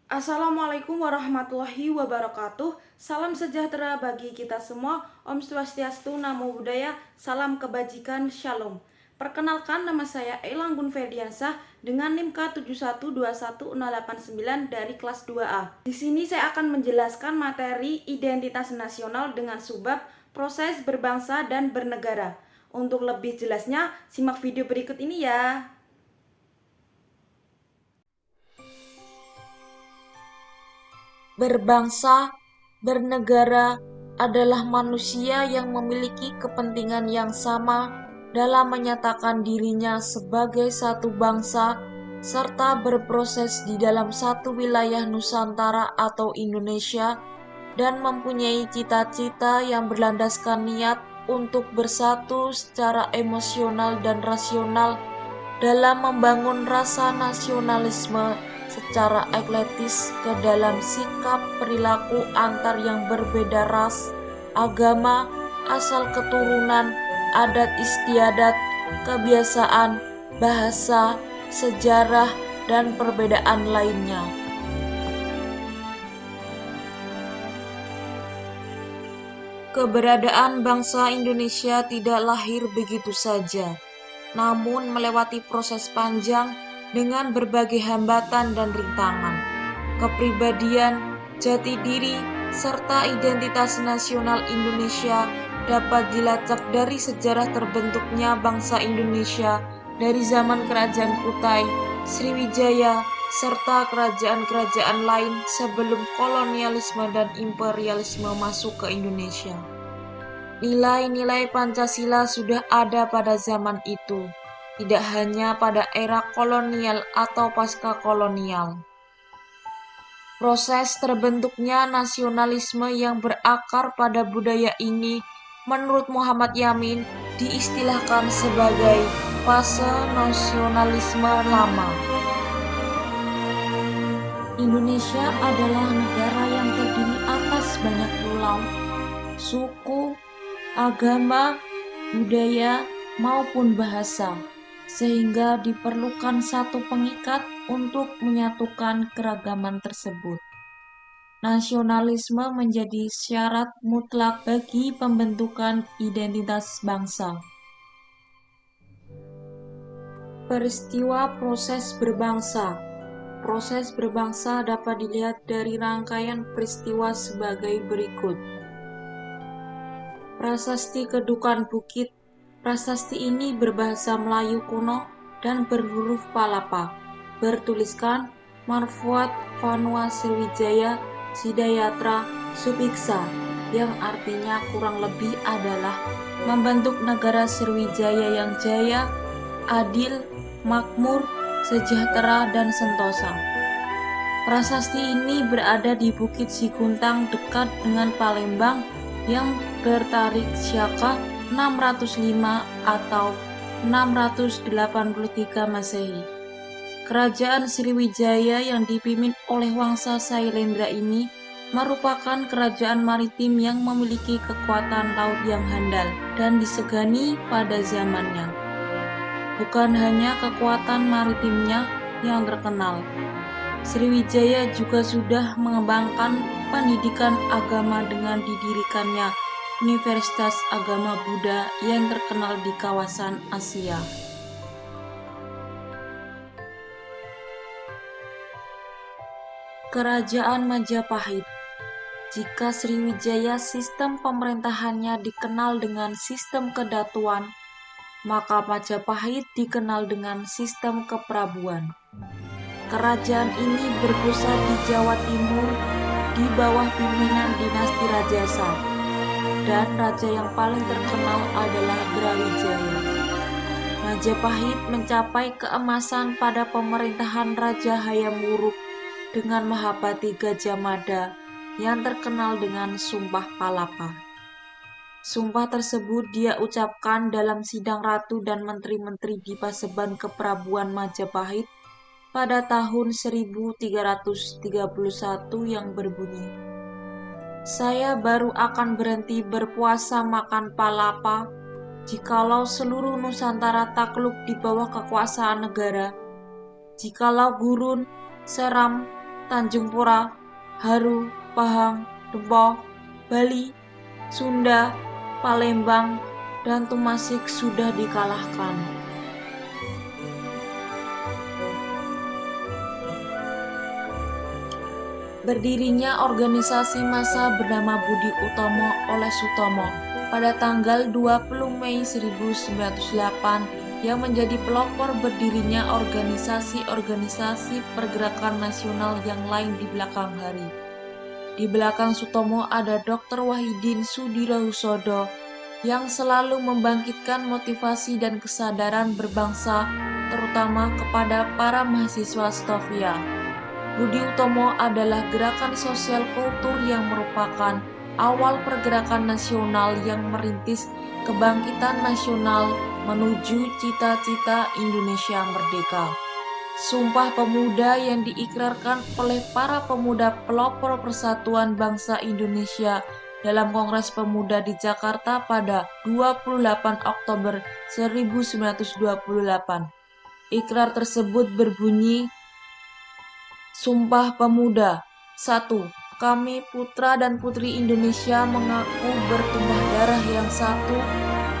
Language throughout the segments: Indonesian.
Assalamualaikum warahmatullahi wabarakatuh. Salam sejahtera bagi kita semua. Om Swastiastu, Namo Buddhaya, salam kebajikan, Shalom. Perkenalkan, nama saya Elanggun Ferdiansah dengan NIM K71211089 dari kelas 2A. Di sini saya akan menjelaskan materi identitas nasional dengan subbab proses berbangsa dan bernegara. Untuk lebih jelasnya, simak video berikut ini ya. Berbangsa, bernegara adalah manusia yang memiliki kepentingan yang sama dalam menyatakan dirinya sebagai satu bangsa serta berproses di dalam satu wilayah Nusantara atau Indonesia dan mempunyai cita-cita yang berlandaskan niat untuk bersatu secara emosional dan rasional dalam membangun rasa nasionalisme secara ekletis ke dalam sikap perilaku antar yang berbeda ras, agama, asal keturunan, adat istiadat, kebiasaan, bahasa, sejarah, dan perbedaan lainnya. Keberadaan bangsa Indonesia tidak lahir begitu saja, namun melewati proses panjang dengan berbagai hambatan dan rintangan. Kepribadian, jati diri, serta identitas nasional Indonesia dapat dilacak dari sejarah terbentuknya bangsa Indonesia dari zaman Kerajaan Kutai, Sriwijaya, serta kerajaan-kerajaan lain sebelum kolonialisme dan imperialisme masuk ke Indonesia. Nilai-nilai Pancasila sudah ada pada zaman itu, tidak hanya pada era kolonial atau pasca kolonial. Proses terbentuknya nasionalisme yang berakar pada budaya ini, menurut Muhammad Yamin, diistilahkan sebagai fase nasionalisme lama. Indonesia adalah negara yang terdiri atas banyak pulau, suku, agama, budaya, maupun bahasa, sehingga diperlukan satu pengikat untuk menyatukan keragaman tersebut. Nasionalisme menjadi syarat mutlak bagi pembentukan identitas bangsa. Peristiwa proses berbangsa. Proses berbangsa dapat dilihat dari rangkaian peristiwa sebagai berikut. Prasasti Kedukan Bukit. Prasasti ini berbahasa Melayu kuno dan berhuruf Palapa, bertuliskan Marfuat Vanua Sriwijaya Sidayatra Subiksa, yang artinya kurang lebih adalah membentuk negara Sriwijaya yang jaya, adil, makmur, sejahtera, dan sentosa. Prasasti ini berada di Bukit Siguntang dekat dengan Palembang yang bertarik Syaka 605 atau 683 Masehi. Kerajaan Sriwijaya yang dipimpin oleh Wangsa Sailendra ini merupakan kerajaan maritim yang memiliki kekuatan laut yang handal dan disegani pada zamannya. Bukan hanya kekuatan maritimnya yang terkenal, Sriwijaya juga sudah mengembangkan pendidikan agama dengan didirikannya Universitas Agama Buddha yang terkenal di kawasan Asia. Kerajaan Majapahit. Jika Sriwijaya sistem pemerintahannya dikenal dengan sistem kedatuan, maka Majapahit dikenal dengan sistem keprabuan. Kerajaan ini berpusat di Jawa Timur di bawah pimpinan dinasti Rajasa, dan raja yang paling terkenal adalah Brawijaya. Majapahit mencapai keemasan pada pemerintahan Raja Hayam Wuruk dengan Mahapati Gajah Mada yang terkenal dengan Sumpah Palapa. Sumpah tersebut dia ucapkan dalam sidang ratu dan menteri-menteri di Paseban Keprabuan Majapahit pada tahun 1331 yang berbunyi, "Saya baru akan berhenti berpuasa makan palapa jikalau seluruh Nusantara takluk di bawah kekuasaan negara, jikalau gurun, seram, Tanjung Pura, Haru, Pahang, Depok, Bali, Sunda, Palembang, dan Tumasik sudah dikalahkan. Berdirinya organisasi massa bernama Budi Utomo oleh Sutomo pada tanggal 20 Mei 1908 yang menjadi pelopor berdirinya organisasi-organisasi pergerakan nasional yang lain di belakang hari. Di belakang Sutomo ada Dr. Wahidin Sudirohusodo yang selalu membangkitkan motivasi dan kesadaran berbangsa, terutama kepada para mahasiswa Stovia. Budi Utomo adalah gerakan sosial kultur yang merupakan awal pergerakan nasional yang merintis kebangkitan nasional menuju cita-cita Indonesia merdeka. Sumpah Pemuda yang diikrarkan oleh para pemuda pelopor Persatuan Bangsa Indonesia dalam Kongres Pemuda di Jakarta pada 28 Oktober 1928. Ikrar tersebut berbunyi, Sumpah Pemuda. 1. Kami putra dan putri Indonesia mengaku bertumpah darah yang satu,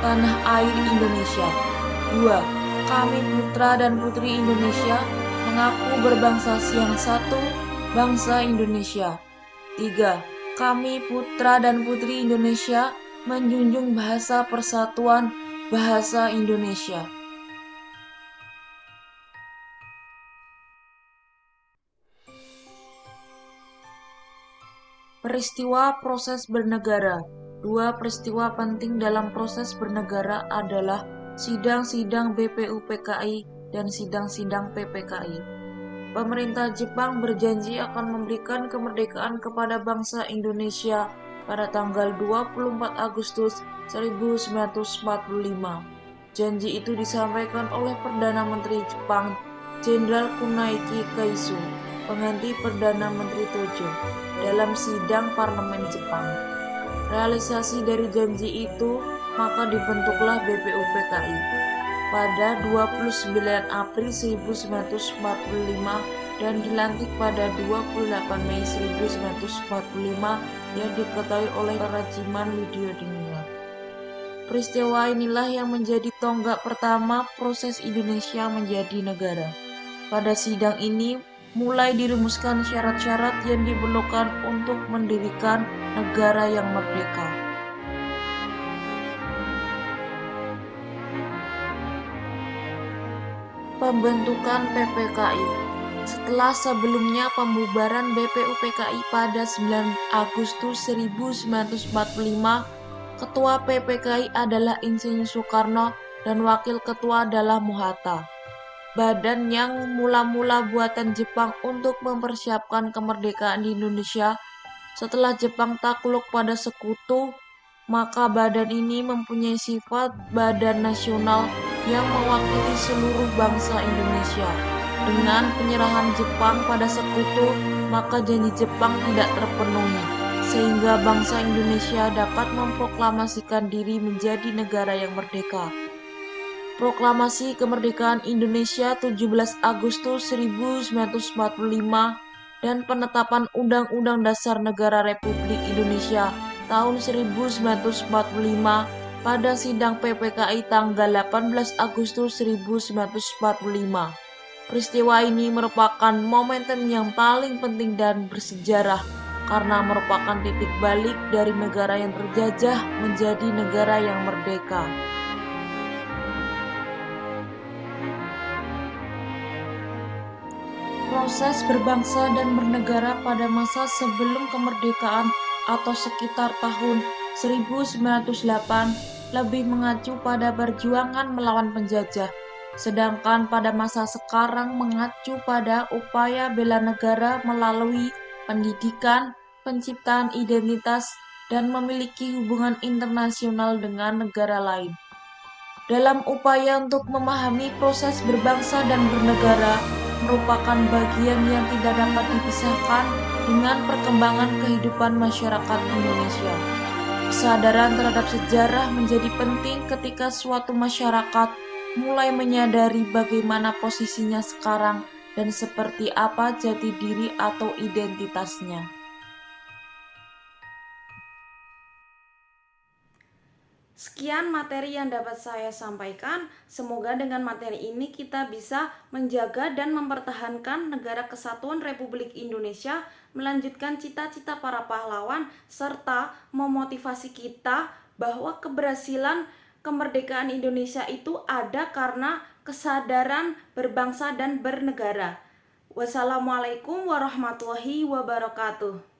tanah air Indonesia. 2. Kami putra dan putri Indonesia mengaku berbangsa yang satu, bangsa Indonesia. 3. Kami putra dan putri Indonesia menjunjung bahasa persatuan, bahasa Indonesia. Peristiwa proses bernegara. Dua peristiwa penting dalam proses bernegara adalah sidang-sidang BPUPKI dan sidang-sidang PPKI. Pemerintah Jepang berjanji akan memberikan kemerdekaan kepada bangsa Indonesia pada tanggal 24 Agustus 1945. Janji itu disampaikan oleh Perdana Menteri Jepang, Jenderal Kunaiki Kaisu, pengganti Perdana Menteri Tojo, dalam sidang parlemen Jepang. Realisasi dari janji itu, maka dibentuklah BPUPKI. Pada 29 April 1945 dan dilantik pada 28 Mei 1945 yang diketahui oleh Rajiman Widyodiningrat. Peristiwa inilah yang menjadi tonggak pertama proses Indonesia menjadi negara. Pada sidang ini mulai dirumuskan syarat-syarat yang diperlukan untuk mendirikan negara yang merdeka. Pembentukan PPKI. Setelah sebelumnya pembubaran BPUPKI pada 9 Agustus 1945, Ketua PPKI adalah Insinyur Soekarno dan Wakil Ketua adalah Mohatta. Badan yang mula-mula buatan Jepang untuk mempersiapkan kemerdekaan di Indonesia setelah Jepang takluk pada sekutu, maka badan ini mempunyai sifat badan nasional yang mewakili seluruh bangsa Indonesia. Dengan penyerahan Jepang pada sekutu, maka janji Jepang tidak terpenuhi, sehingga bangsa Indonesia dapat memproklamasikan diri menjadi negara yang merdeka. Proklamasi Kemerdekaan Indonesia 17 Agustus 1945 dan penetapan Undang-Undang Dasar Negara Republik Indonesia tahun 1945 pada sidang PPKI tanggal 18 Agustus 1945. Peristiwa ini merupakan momentum yang paling penting dan bersejarah karena merupakan titik balik dari negara yang terjajah menjadi negara yang merdeka. Proses berbangsa dan bernegara pada masa sebelum kemerdekaan atau sekitar tahun 1908 lebih mengacu pada perjuangan melawan penjajah, sedangkan pada masa sekarang mengacu pada upaya bela negara melalui pendidikan, penciptaan identitas, dan memiliki hubungan internasional dengan negara lain. Dalam upaya untuk memahami proses berbangsa dan bernegara merupakan bagian yang tidak dapat dipisahkan dengan perkembangan kehidupan masyarakat Indonesia. Kesadaran terhadap sejarah menjadi penting ketika suatu masyarakat mulai menyadari bagaimana posisinya sekarang dan seperti apa jati diri atau identitasnya. Sekian materi yang dapat saya sampaikan. Semoga dengan materi ini kita bisa menjaga dan mempertahankan Negara Kesatuan Republik Indonesia, melanjutkan cita-cita para pahlawan, serta memotivasi kita bahwa keberhasilan kemerdekaan Indonesia itu ada karena kesadaran berbangsa dan bernegara. Wassalamualaikum warahmatullahi wabarakatuh.